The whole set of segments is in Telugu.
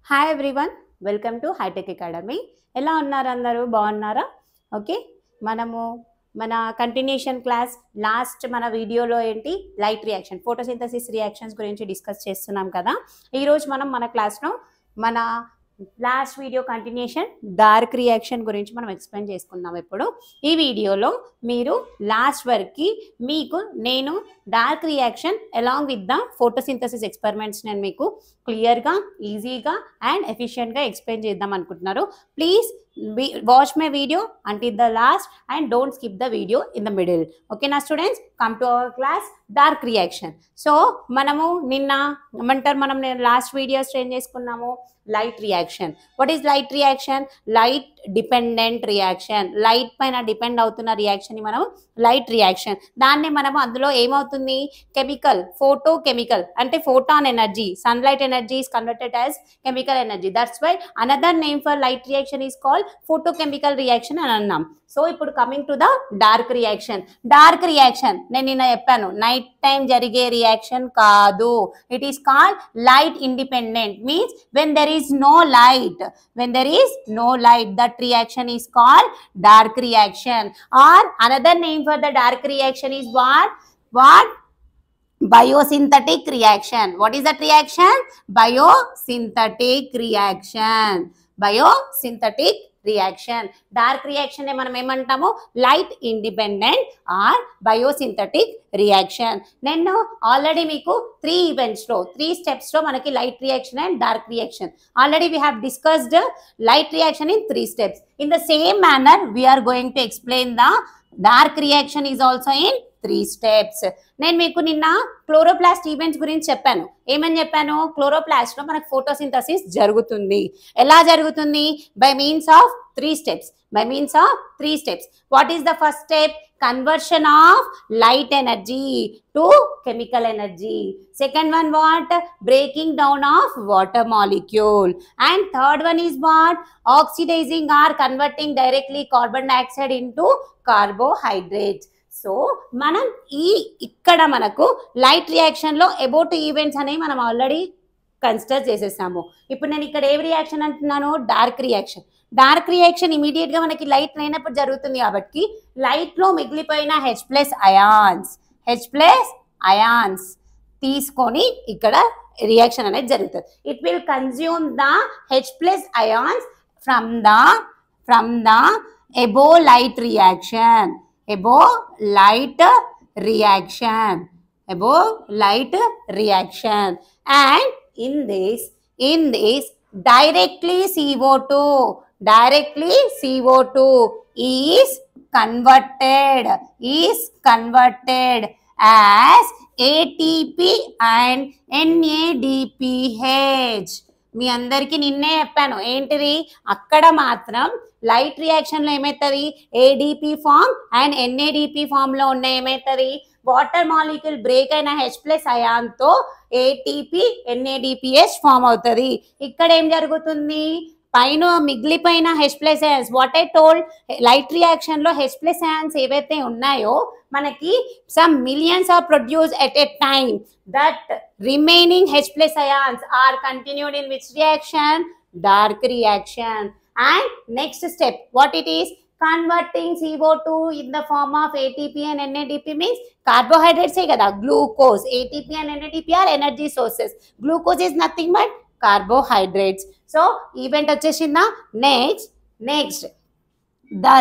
Hi everyone, welcome to Hitech Academy. ఎలా ఉన్నారు అందరూ? బాగున్నారా? ఓకే, మన కంటిన్యూషన్ క్లాస్ లాస్ట్ మన వీడియోలో ఏంటి లైట్ రియాక్షన్, ఫోటోసింథసిస్ రియాక్షన్స్ గురించి డిస్కస్ చేస్తున్నాం కదా. ఈరోజు మన క్లాస్లో మన last video continuation dark reaction గురించి మనం ఎక్స్ప్లెయిన్ చేసుకుందాం. ఇప్పుడు ఈ వీడియోలో మీరు లాస్ట్ వరకు మీకు నేను dark reaction along with the photosynthesis experiments నేను మీకు క్లియర్గా, ఈజీగా అండ్ ఎఫిషియెంట్గా ఎక్స్ప్లెయిన్ చేద్దాం అనుకుంటున్నారు. Please watch my video until the last and don't skip the video in the middle. Okay na students, come to our class dark reaction. So మనము లాస్ట్ వీడియోస్ ట్రైన్ చేసుకున్నాము light reaction. What is light reaction? Light dependent reaction. Light పైన డిపెండ్ అవుతున్న రియాక్షన్ ని మనం లైట్ రియాక్షన్. దాన్ని మనము అందులో ఏమవుతుంది, కెమికల్, ఫోటో కెమికల్ అంటే photon energy, sunlight energy is converted as chemical energy. That's why another name for light reaction is called photochemical reaction అని అన్నాం. సో ఇప్పుడు coming to the dark reaction. Dark reaction నేను నిన్న చెప్పాను, నైట్ టైం జరిగే రియాక్షన్ కాదు. It is called light independent. Means when there is no light, when there is no light, that reaction is called dark reaction. Or another name for the dark reaction is what? Biosynthetic reaction. What is that reaction? Biosynthetic reaction. Biosynthetic reaction. Dark reaction మనం ఏమంటాము, light independent or biosynthetic reaction. నేను ఆల్రెడీ మీకు 3 స్టెప్స్లో మనకి light reaction and dark reaction already we have discussed light reaction in 3 steps. In the same manner we are going to explain the dark reaction is also in 3 steps. నేను మీకు నిన్న క్లోరోప్లాస్ట్ ఈవెంట్స్ గురించి చెప్పాను. ఏమని చెప్పాను? క్లోరోప్లాస్ట్ లో మనకు ఫోటోసింథసిస్ జరుగుతుంది. ఎలా జరుగుతుంది? By means of 3 steps. By means of 3 steps. What is the first step? Conversion of light energy to chemical energy. Second one what? Breaking down of water molecule. And third one is what? Oxidizing or converting directly carbon dioxide into carbohydrates. So మనం ఇక్కడ మనకు లైట్ రియాక్షన్ లో అబౌట్ ఈవెంట్స్ అనేవి మనం ఆల్రెడీ కన్సిడర్ చేసేసాము. ఇప్పుడు నేను ఇక్కడ ఏ రియాక్షన్ అంటున్నాను? Dark reaction. Dark reaction immediate గా మనకి లైట్ లేనప్పుడు జరుగుతుంది కాబట్టి లైట్ లో మిగిలిపోయిన H+ అయాన్స్ తీసుకొని ఇక్కడ రియాక్షన్ అనేది జరుగుతుంది. It will consume the H+ ions from the above light reaction. Above light reaction. And in this directly CO2 is converted as ATP and NADPH. మీ అందరికి నిన్నే చెప్పాను ఏంటిది, అక్కడ మాత్రం లైట్ రియాక్షన్ లో ఏమవుతుంది, ADP form and NADP form లో ఉన్న ఏమవుతుంది, వాటర్ మాలిక్యూల్ బ్రేక్ అయిన H+ అయాన్ తో ATP NADPH ఫామ్ అవుతుంది. ఇక్కడ ఏం జరుగుతుంది, పైన మిగిలిపోయిన H+ ions, what I told, light reaction లో H+ అయాన్స్ ఏవైతే ఉన్నాయో మనకి some millions are produced at a time. That remaining H+ ions are continued in which reaction? Dark reaction. And next step, what it is? Converting CO2 in the form of ATP and NADP means carbohydrates hai kada, glucose. ATP and NADP are energy sources. Glucose is nothing but carbohydrates. So event vachesina. Next the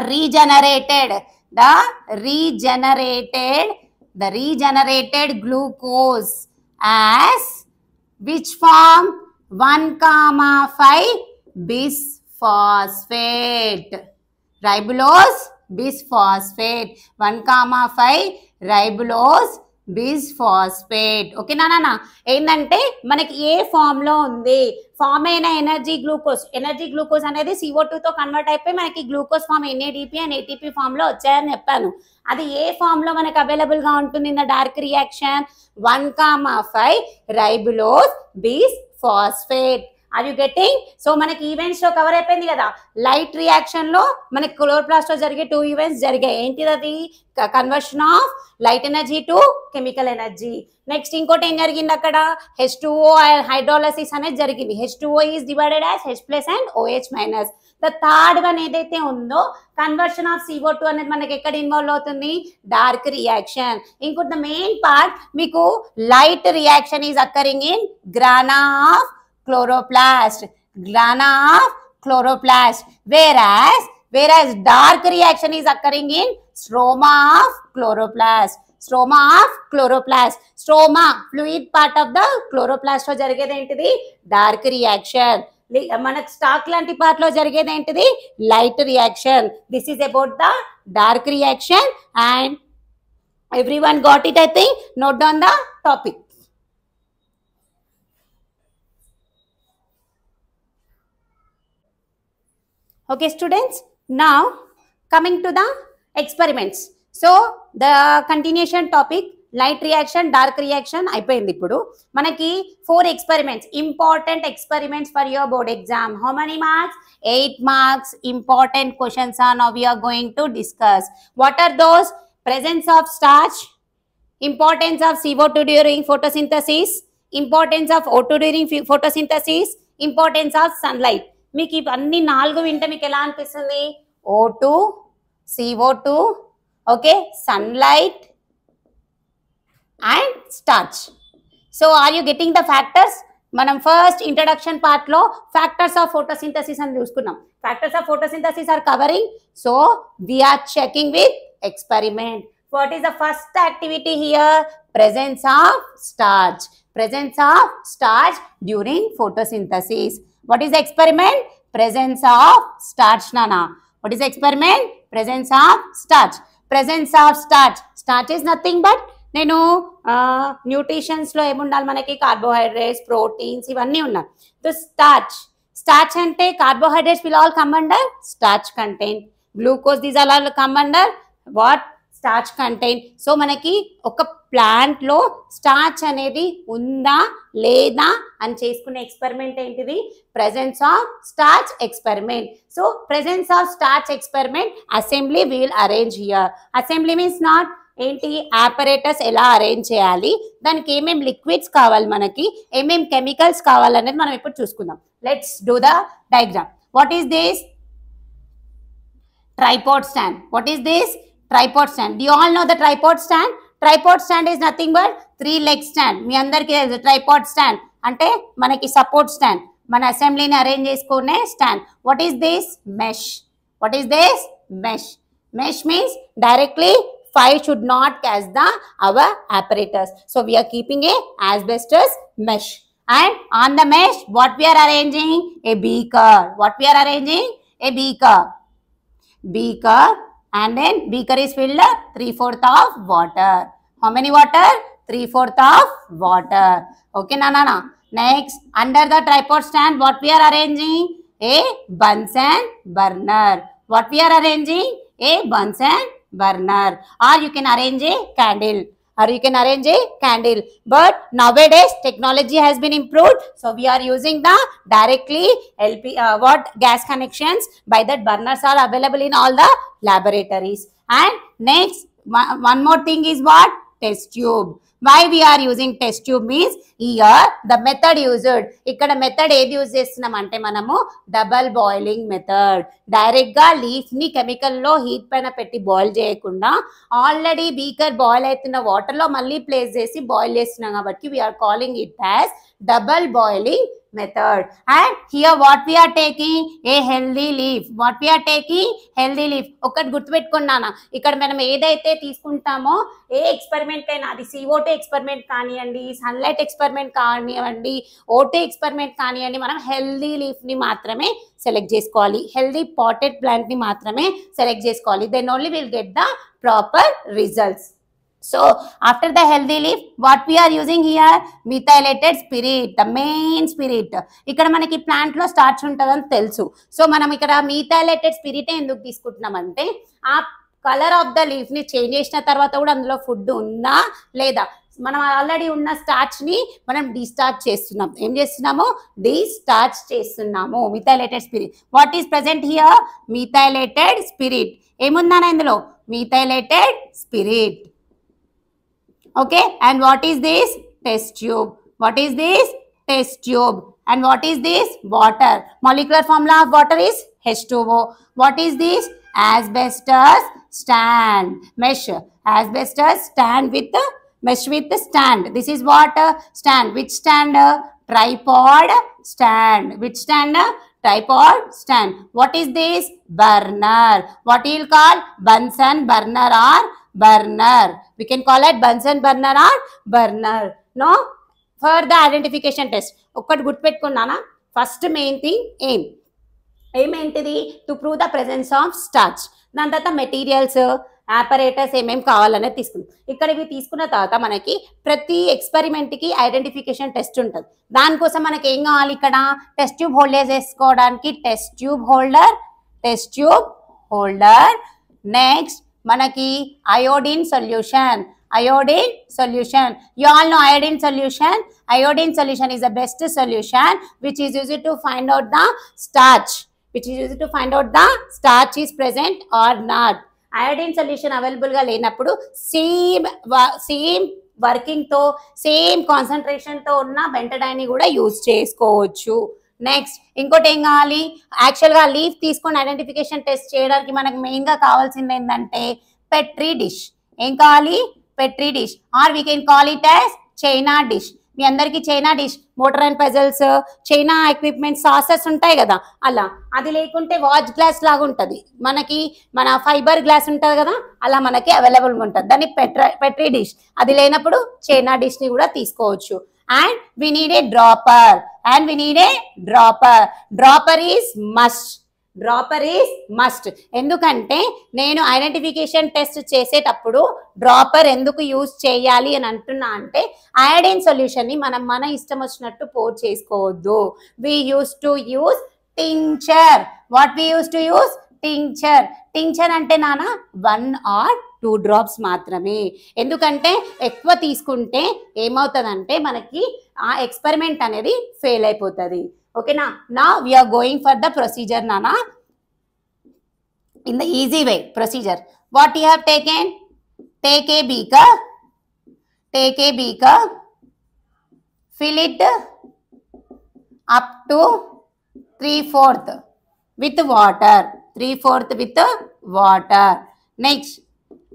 regenerated glucose as which form? 1,5 bisphosphate. Ribulose bisphosphate. 1,5 ribulose bisphosphate. ఓకేనా నాన్న? ఏంటంటే మనకి ఏ ఫామ్ లో ఉంది, ఫామ్ అయిన ఎనర్జీ గ్లూకోజ్ అనేది CO2 తో కన్వర్ట్ అయిపోయి మనకి glucose form NADP and ATP form లో వచ్చాయని చెప్పాను. అది ఏ ఫామ్ లో మనకి అవైలబుల్ గా ఉంటుంది in the dark reaction? 1,5 ribulose bisphosphate. Are you getting? So మనకి ఈవెంట్స్ లో కవర్ అయిపోయింది కదా. లైట్ రియాక్షన్ లో మనకి క్లోరోప్లాస్ట్ లో జరిగే 2 ఈవెంట్స్ జరిగాయి. ఏంటిది అది? Conversion of light energy to chemical energy. Next ఇంకోటి ఏం జరిగింది అక్కడ? H2O హైడ్రాలసిస్ అనేది జరిగింది. H2O is divided as H+ and OH-. The third one ఏదైతే ఉందో కన్వర్షన్ ఆఫ్ CO2 అనేది మనకి ఎక్కడ ఇన్వాల్వ్ అవుతుంది? Dark reaction. ఇంకోటి ద మెయిన్ పార్ట్ మీకు light reaction is occurring in గ్రానా of chloroplast, grana of chloroplast, whereas dark reaction is occurring in stroma of chloroplast. Stroma of chloroplast. Stroma fluid part of the chloroplast లో జరిగేది ఏంటిది? Dark reaction. మనకు స్టాక్ లాంటి పార్ట్ లో జరిగేది ఏంటిది? Light reaction. This is about the dark reaction and everyone got it, I think. Note down the topic. Okay students, now coming to the experiments. So the continuation topic, light reaction, dark reaction అయిపోయింది. ఇప్పుడు మనకి 4 experiments, important experiments for your board exam. How many marks? 8 marks. Important questions are now we are going to discuss. What are those? Presence of starch, importance of CO2 during photosynthesis, importance of O2 during photosynthesis, importance of sunlight. మీకు ఇవన్నీ 4 వింటే మీకు ఎలా అనిపిస్తుంది? O2, CO2, okay, sunlight and starch. So are you getting the factors? మనం ఫస్ట్ ఇంట్రడక్షన్ పార్ట్ లో ఫ్యాక్టర్స్ ఆఫ్ ఫోటోసింథసిస్ అని చూసుకున్నాం. Factors of photosynthesis are covering. So we are checking with experiment. What is the first activity here? Presence of starch. Presence of starch during photosynthesis. What is the experiment? Presence of starch, Nana. What is the experiment? Presence of starch. Presence of starch. Starch is nothing but నేను న్యూట్రిషన్స్ లో ఏముండాలి మనకి? కార్బోహైడ్రేట్స్, ప్రోటీన్స్ ఇవన్నీ ఉన్నాయి. ద స్టార్చ్ అంటే carbohydrates will all come under starch content. Glucose, these all come under what? Starch contain. So మనకి ఒక ప్లాంట్ లో స్టార్చ్ అనేది ఉందా లేదా అని చేసుకునే ఎక్స్పెరిమెంట్ ఏంటిది? Presence of starch experiment. So presence of starch experiment assembly we will arrange here. Assembly means not ఏంటి? ఆపరేటర్స్ ఎలా అరేంజ్ చేయాలి, దానికి ఏమేమి లిక్విడ్స్ కావాలి, మనకి ఏమేమి కెమికల్స్ కావాలనేది మనం ఇప్పుడు చూసుకుందాం. Let's do the diagram. What is this? Tripod stand. What is this? Tripod stand. Do you all know the tripod stand? Tripod stand is nothing but 3 leg stand. మీ అందరికీ తెలుసు tripod stand అంటే మనకి సపోర్ట్ స్టాండ్, మన అసెంబ్లీని అరేంజ్ చేసుకునే stand. What is this? Mesh. What is this? Mesh. Mesh means directly fire should not catch our apparatus. So we are keeping a asbestos mesh. And on the mesh, what we are arranging? A beaker. What we are arranging? A beaker. Beaker. And then beaker is filled 3/4 of water. How many water? 3/4 of water. Okay, na. Next, under the tripod stand, what we are arranging? A Bunsen burner. What we are arranging? A Bunsen burner. Or you can arrange a candle. But nowadays technology has been improved, so we are using the directly gas connections. By that, burners are available in all the laboratories. And next, one more thing is what? Test tube. Why we are using test tube means here the method used. ikkada method edi use chestunam ante manamu double boiling method. Direct ga leaf ni chemical lo heat paina petti boil cheyakunda already beaker boil aituna water lo malli place chesi boil chestunam kabatti we are calling it as double boiling method. And here what we are taking? A healthy leaf. What we are taking? Healthy leaf. ఒకటి గుర్తుపెట్టుకున్నానా, ఇక్కడ మనం ఏదైతే తీసుకుంటామో ఏ ఎక్స్పెరిమెంట్ అయినా, అది CO2 ఎక్స్పెరిమెంట్ కానివ్వండి, సన్లైట్ ఎక్స్పెరిమెంట్ కానివ్వండి, O2 ఎక్స్పెరిమెంట్ కానివ్వండి, మనం హెల్దీ లీఫ్ ని మాత్రమే సెలెక్ట్ చేసుకోవాలి. హెల్దీ పాటెడ్ ప్లాంట్ ని మాత్రమే సెలెక్ట్ చేసుకోవాలి. Then only will get the proper results. So after the healthy leaf, what we are using here? Methylated spirit, the main spirit. ఇక్కడ మనకి ప్లాంట్ లో స్టార్చ్ ఉంటుందని తెలుసు. సో మనం ఇక్కడ methylated spirit ఎందుకు తీసుకుంటున్నామంటే ఆ కలర్ ఆఫ్ ద లీఫ్ ని చేంజ్ చేసిన తర్వాత కూడా అందులో ఫుడ్ ఉందా లేదా, మనం ఆల్రెడీ ఉన్న స్టార్చ్ ని మనం డిస్టార్చ్ చేస్తున్నాం. ఏం చేస్తున్నాము? డిస్టార్చ్ చేస్తున్నాము. Methylated spirit. What is present here? Methylated spirit. ఏముందన్న ఇందులో? Methylated spirit. Okay, and what is this? Test tube. What is this? Test tube. And what is this? Water. Molecular formula of water is H2O. What is this? Asbestos stand. Mesh. Asbestos stand with mesh with stand. This is what? Stand. Which stand? Tripod stand. Which stand? Tripod stand. What is this? Burner. What you will call? Bunsen burner or burner. We can call it Bunsen burner or burner. No? For the identification test ఒక్కటి గుర్తుపెట్టుకున్నానా? ఫస్ట్ మెయిన్ థింగ్ ఏమేంటిది? To prove the presence of starch. దాని తర్వాత మెటీరియల్స్, ఆపరేటర్స్ ఏమేమి కావాలనేది తీసుకుందాం. ఇక్కడ ఇవి తీసుకున్న తర్వాత మనకి ప్రతి ఎక్స్పెరిమెంట్కి ఐడెంటిఫికేషన్ టెస్ట్ ఉంటుంది. దానికోసం మనకి ఏం కావాలి? ఇక్కడ టెస్ట్ ట్యూబ్ హోల్డర్ చేసుకోవడానికి టెస్ట్ ట్యూబ్ హోల్డర్. నెక్స్ట్ మనకి iodine solution. You all know iodine solution. Iodine solution is the best solution which is used to find out the starch. Is present or not. Iodine solution available ga lenappudu same working తో సేమ్ కాన్సంట్రేషన్ తో ఉన్న బెంటడైన్ ని కూడా యూజ్ చేసుకోవచ్చు. నెక్స్ట్ ఇంకోటి ఏం కావాలి? యాక్చువల్గా లీఫ్ తీసుకొని ఐడెంటిఫికేషన్ టెస్ట్ చేయడానికి మనకు మెయిన్గా కావాల్సింది ఏంటంటే పెట్రీ డిష్. ఏం కావాలి? Petri dish or we can call it as china dish. మీ అందరికీ china dish, mortar and pestles, china equipment, సాసెస్ ఉంటాయి కదా, అలా. అది లేకుంటే వాచ్ గ్లాస్ లాగా ఉంటుంది మనకి, మన ఫైబర్ గ్లాస్ ఉంటుంది కదా, అలా మనకి అవైలబుల్గా ఉంటుంది. దాన్ని పెట్రీ డిష్. అది లేనప్పుడు చైనా డిష్ని కూడా తీసుకోవచ్చు. And we need a dropper. Dropper is must. ఎందుకంటే నేను ఐడెంటిఫికేషన్ టెస్ట్ చేసేటప్పుడు డ్రాపర్ ఎందుకు యూజ్ చేయాలి అని అంటున్నా అంటే, అయోడిన్ సొల్యూషన్ ని మనం మన ఇష్టం వచ్చినట్టు పోర్ చేసుకోవద్దు. We use to use tincture. What we use to use? Tincture అంటే నానా 1 or 2 drops మాత్రమే. ఎందుకంటే ఎక్కువ తీసుకుంటే ఏమవుతుందంటే మనకి ఆ ఎక్స్పెరిమెంట్ అనేది ఫెయిల్ అయిపోతుంది. ఓకేనా? Now we are going for the procedure, Nana. In the easy way procedure, what you have taken? Take a beaker, fill it up to 3/4 with water. Next,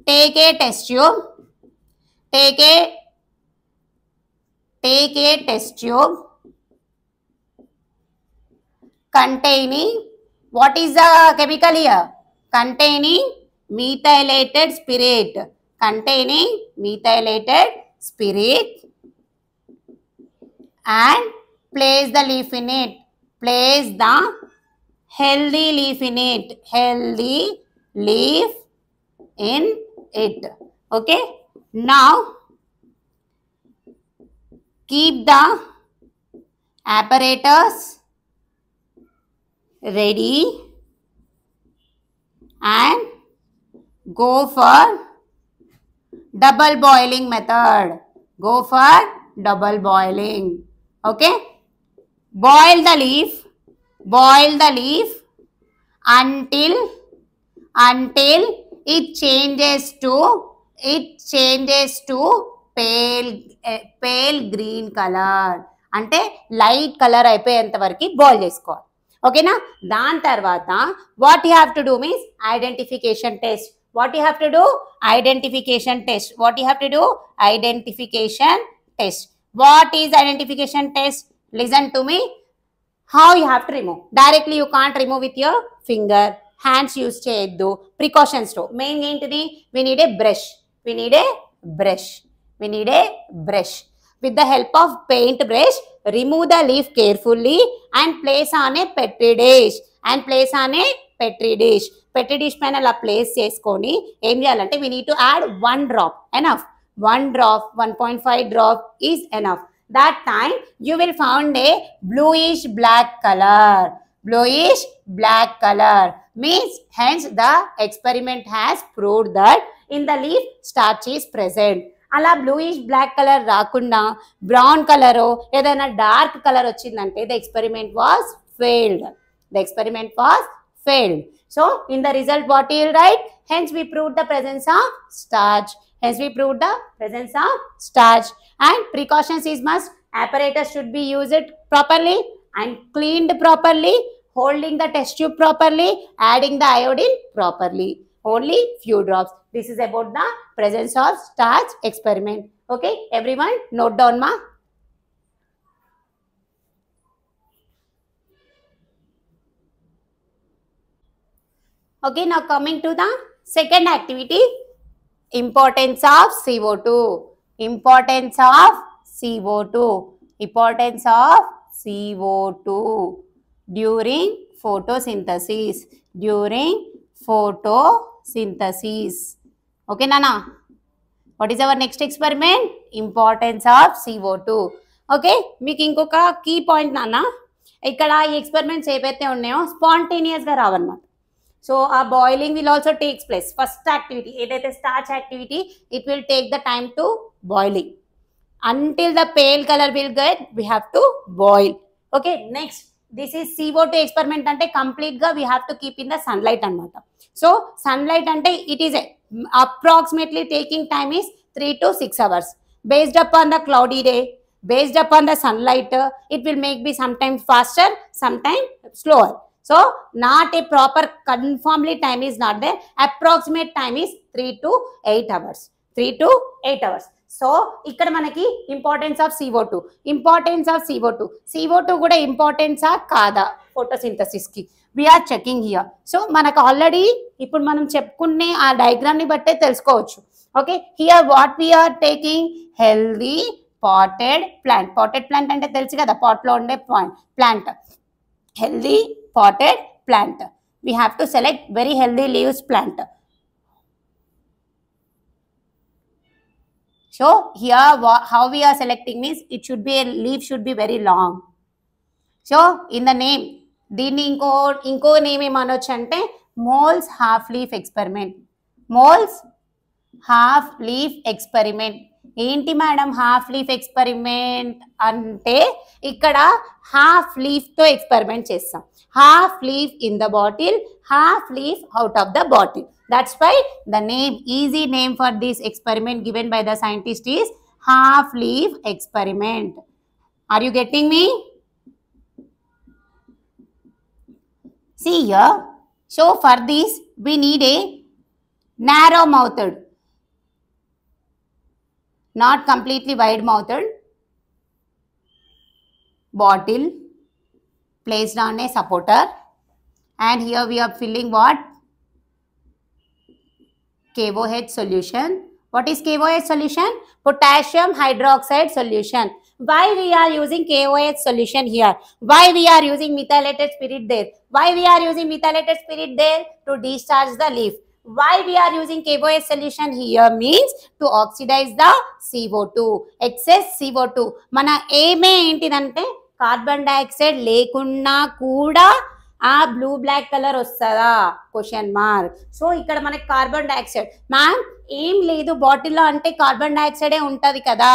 take a test tube. Take a test tube containing, what is the chemical here? Containing methylated spirit. And place the leaf in it. Place the healthy leaf in it. Okay? Now keep the apparatus ready and go for double boiling method. Okay? Boil the leaf until it changes to pale green color. అంటే లైట్ కలర్ అయిపోయేంత వరకు బాయిల్ చేసుకోవాలి. ఓకేనా? దాని తర్వాత what you have to do means identification test. What you have to do? Identification test. What you have to do? Identification test. What is identification test? Listen to me. How you have to remove? Directly you can't remove with your finger. Hands use cheyaddu. Precautions to. Main ఏంటిది? We need a brush. With the help of paint brush, remove the leaf carefully and place on a petri dish. Petri dish పైన అలా ప్లేస్ చేసుకొని ఏం చేయాలంటే we need to add 1 drop. Enough. 1 drop, 1.5 drop is enough. That time you will find a bluish black color. Means hence the experiment has proved that in the leaf starch is present. అలా బ్లూయిష్ బ్లాక్ కలర్ రాకుండా బ్రౌన్ కలర్ ఏదైనా డార్క్ కలర్ వచ్చిందంటే the experiment was failed. The experiment was failed. So in the result what you will write? Hence we proved the presence of starch. Hence we proved the presence of starch. And precautions is must. Apparatus should be used properly and cleaned properly, holding the test tube properly, adding the iodine properly. Only few drops. This is about the presence of starch experiment. Okay, everyone note down ma. Okay, now coming to the second activity, importance of CO2. Importance of CO2. Importance of CO2 during photosynthesis. During photosynthesis. Okay, Nana. What is our next experiment? Importance of CO2. Okay, మీకు ఇంకొక కీ పాయింట్ నాన్న, ఇక్కడ ఈ ఎక్స్పెరిమెంట్స్ ఏవైతే ఉన్నాయో స్పాంటేనియస్గా రావన్నమాట. సో ఆ boiling will also takes place. First activity ఏదైతే starch activity, it will take the time to boiling until the pale color will get, we have to boil. Okay, next this is CO2 experiment అంటే కంప్లీట్ గా we have to keep in the sunlight అన్నమాట. సో సన్లైట్ అంటే it is approximately taking time is 3 to 6 hours based upon the cloudy day, based upon the sunlight. It will make be sometimes faster, sometimes slower. So not a proper conformly time is not there. Approximate time is 3 to 8 hours. 3 to 8 hours. So ఇక్కడ మనకి importance of CO2. Importance of CO2 కూడా ఇంపార్టెన్సా కాదా ఫోటోసింథసిస్కి, వీఆర్ చెకింగ్ హియర్. సో మనకు ఆల్రెడీ ఇప్పుడు మనం చెప్పుకునే ఆ డయాగ్రామ్ని బట్టే తెలుసుకోవచ్చు. Okay, here what we are taking? Healthy potted plant. Potted plant అంటే తెలుసు కదా, పాట్లో ఉండే plant. Healthy potted plant. We have to select very healthy leaves plant. So here how we are selecting means it should be a leaf should be very long. So in the name, దీన్ని ఇంకో నేమ్ ఏమనొచ్చు అంటే moles half leaf experiment. Moles half leaf experiment. ఏంటి మేడం హాఫ్ లీఫ్ ఎక్స్పెరిమెంట్ అంటే, ఇక్కడ హాఫ్ లీఫ్తో ఎక్స్పెరిమెంట్ చేస్తాం. Half leaf in the bottle, half leaf out of the bottle. That's why the name, easy name for this experiment given by the scientist is half leaf experiment. Are you getting me? See here. So for this we need a narrow mouthed, not completely wide mouthed bottle placed on a supporter, and here we are filling what? KOH solution. What is KOH solution? Potassium hydroxide solution. Why we are using KOH solution here? Why we are using methylated spirit there? Why we are using methylated spirit there? To discharge the leaf. Why we are using KOH solution here means to oxidize the CO2. Excess CO2. మన ఏమే ఏంటిదంటే కార్బన్ డైఆక్సైడ్ లేకున్నా కూడా ఆ బ్లూ బ్లాక్ కలర్ వస్తుందా? Question mark. సో ఇక్కడ మనకి కార్బన్ డైఆక్సైడ్ మ్యామ్ ఏం లేదు బాటిల్లో అంటే కార్బన్ డైఆక్సైడే ఉంటుంది కదా,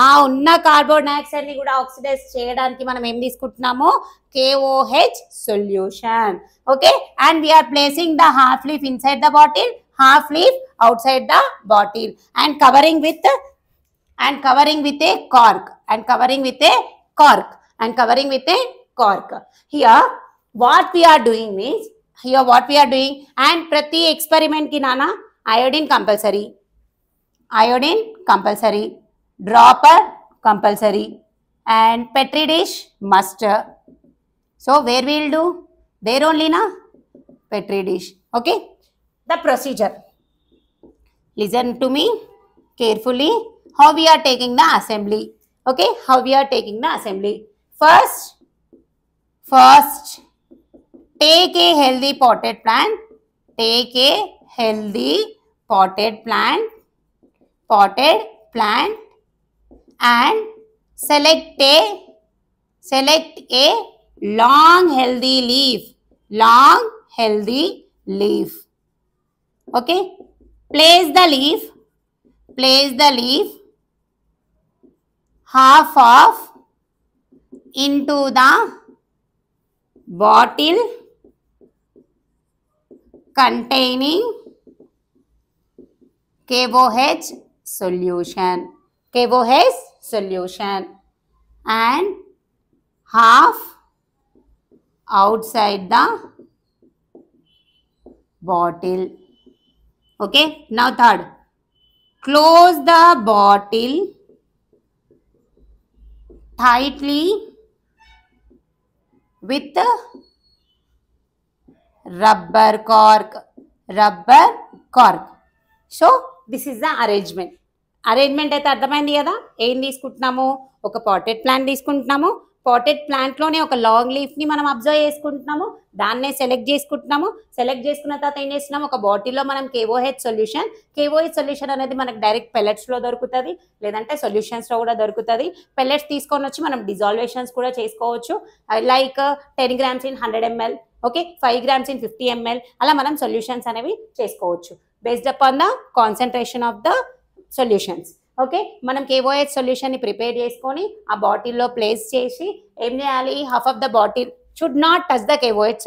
ఆ ఉన్న కార్బన్ డైఆక్సైడ్ ని కూడా ఆక్సిడైజ్ చేయడానికి మనం ఏం తీసుకుంటున్నాము? KOH solution. Okay, and we are placing the half leaf inside the bottle, half leaf outside the bottle, and covering with a cork, and covering with a cork, and covering with a cork. Here what we are doing means, here what we are doing, and prati experiment ki nana iodine compulsory, dropper compulsory, and petri dish must. So where we will do? There only na, petri dish. Okay, the procedure, listen to me carefully how we are taking the assembly. Okay, how we are taking the assembly. First take a healthy potted plant. Take a healthy potted plant and select a long healthy leaf. Okay, place the leaf place the leaf half of into the bottle containing KOH solution, KOH solution, and half outside the bottle. Okay, now third, close the bottle tightly with rubber cork. So this is the arrangement. Arrangement అయితే అర్థమైంది కదా. ఏం తీసుకుంటున్నాము, ఒక పాటెడ్ ప్లాంట్ తీసుకుంటున్నాము. పాటెడ్ ప్లాంట్లోనే ఒక లాంగ్ లీఫ్ని మనం అబ్జర్వ్ చేసుకుంటున్నాము, దాన్నే సెలెక్ట్ చేసుకుంటున్నాము. సెలెక్ట్ చేసుకున్న తర్వాత ఏం చేస్తున్నాము, ఒక బాటిల్లో మనం KOH సొల్యూషన్ అనేది మనకు డైరెక్ట్ పెల్లెట్స్లో దొరుకుతుంది, లేదంటే సొల్యూషన్స్లో కూడా దొరుకుతుంది. పెల్లెట్స్ తీసుకొని వచ్చి మనం డిజాల్వేషన్స్ కూడా చేసుకోవచ్చు, like 10 grams in 100 ml, okay, 5 grams in 50 ml, అలా మనం సొల్యూషన్స్ అనేవి చేసుకోవచ్చు based upon the concentration of the solutions. Okay, మనం KOH సొల్యూషన్ని ప్రిపేర్ చేసుకొని ఆ బాటిల్లో ప్లేస్ చేసి ఏం చేయాలి, half of the bottle should not touch the KOH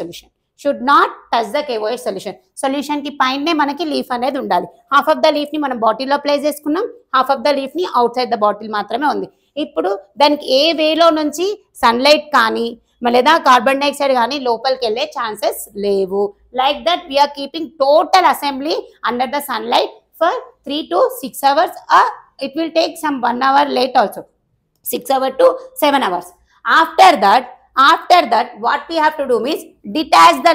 solution. సొల్యూషన్కి పైనే మనకి లీఫ్ అనేది ఉండాలి. హాఫ్ ఆఫ్ ద లీఫ్ని మనం బాటిల్లో ప్లేస్ చేసుకున్నాం, హాఫ్ ఆఫ్ ద లీఫ్ని అవుట్ సైడ్ ద బాటిల్ మాత్రమే ఉంది. ఇప్పుడు దానికి ఏ వేలో నుంచి సన్లైట్ కానీ లేదా కార్బన్ డైఆక్సైడ్ కానీ లోపలికి వెళ్ళే ఛాన్సెస్ లేవు. Like that we are keeping total assembly under the sunlight for 3 to 6 hours. It will take some 1 hour late also, 6 hours to 7 hours. After that what we have to do means detach the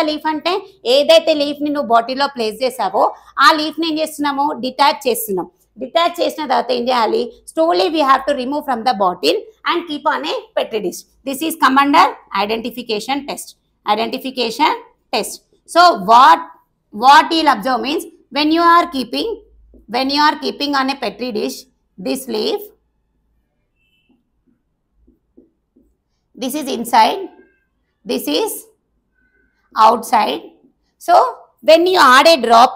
leaf అంటే ఏదైతే లీఫ్ని నువ్వు బాటిల్లో ప్లేస్ చేసావో ఆ లీఫ్ని ఏం చేస్తున్నాము, డిటాచ్ చేస్తున్నాం. డిటాచ్ చేసిన తర్వాత ఏం చేయాలి, slowly we have to remove from the bottle and keep on a petri dish. This is come under identification test. So what you'll observe means when you are keeping on a petri dish, this leaf, this is inside, this is outside. So when you add a drop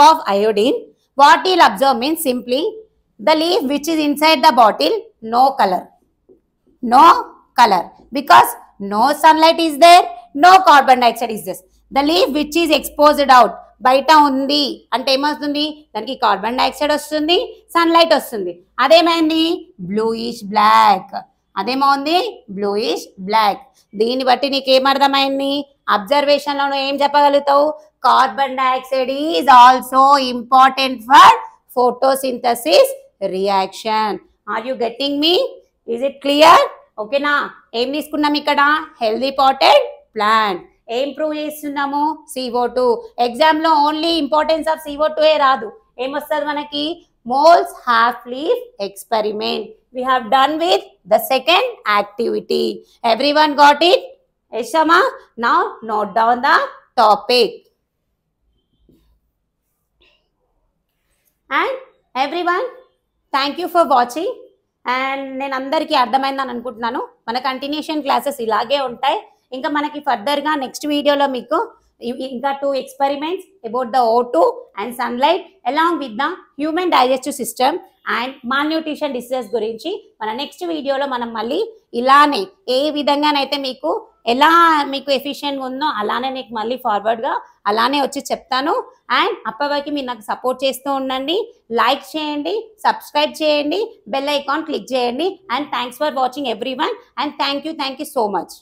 of iodine, what you'll observe means simply the leaf which is inside the bottle, no color, because no sunlight is there, no carbon dioxide is there. The leaf which is exposed out, బయట ఉంది అంటే ఏమవుతుంది, దానికి కార్బన్ డైఆక్సైడ్ వస్తుంది, సన్లైట్ వస్తుంది. అదేమైంది, బ్లూయిష్ బ్లాక్. దీన్ని బట్టి నీకు ఏమర్థమైంది, అబ్జర్వేషన్లో ఏం చెప్పగలుగుతావు, carbon dioxide is also important for photosynthesis reaction. Are you getting me? Is it clear? ఓకేనా? ఏం తీసుకున్నాం ఇక్కడ, హెల్దీ పాటెడ్ ప్లాంట్. ఏం ప్రూవ్ చేస్తున్నాము, CO2. ఎగ్జామ్లో ఓన్లీ ఇంపార్టెన్స్ ఆఫ్ CO2 రాదు, ఏమొస్తుంది మనకి, moles half leaf experiment. We have done with the second activity. Everyone got it? Yes, Shama? Now note down the topic. And everyone, thank you for watching. And నేను అందరికీ అర్థమైందని అనుకుంటున్నాను. మన కంటిన్యూషన్ క్లాసెస్ ఇలాగే ఉంటాయి. ఇంకా మనకి ఫర్దర్గా నెక్స్ట్ వీడియోలో మీకు ఇంకా 2 experiments about the O2 and sunlight along with the human digestive system and malnutrition disease గురించి మన నెక్స్ట్ వీడియోలో మనం మళ్ళీ ఇలానే ఏ విధంగానైతే ఎలా మీకు ఎఫిషియెంట్గా ఉందో అలానే నీకు మళ్ళీ ఫార్వర్డ్గా అలానే వచ్చి చెప్తాను. అండ్ అప్పటివరకు మీరు నాకు సపోర్ట్ చేస్తూ ఉండండి, లైక్ చేయండి, సబ్స్క్రైబ్ చేయండి, బెల్ ఐకాన్ క్లిక్ చేయండి. And thanks for watching everyone and thank you so much.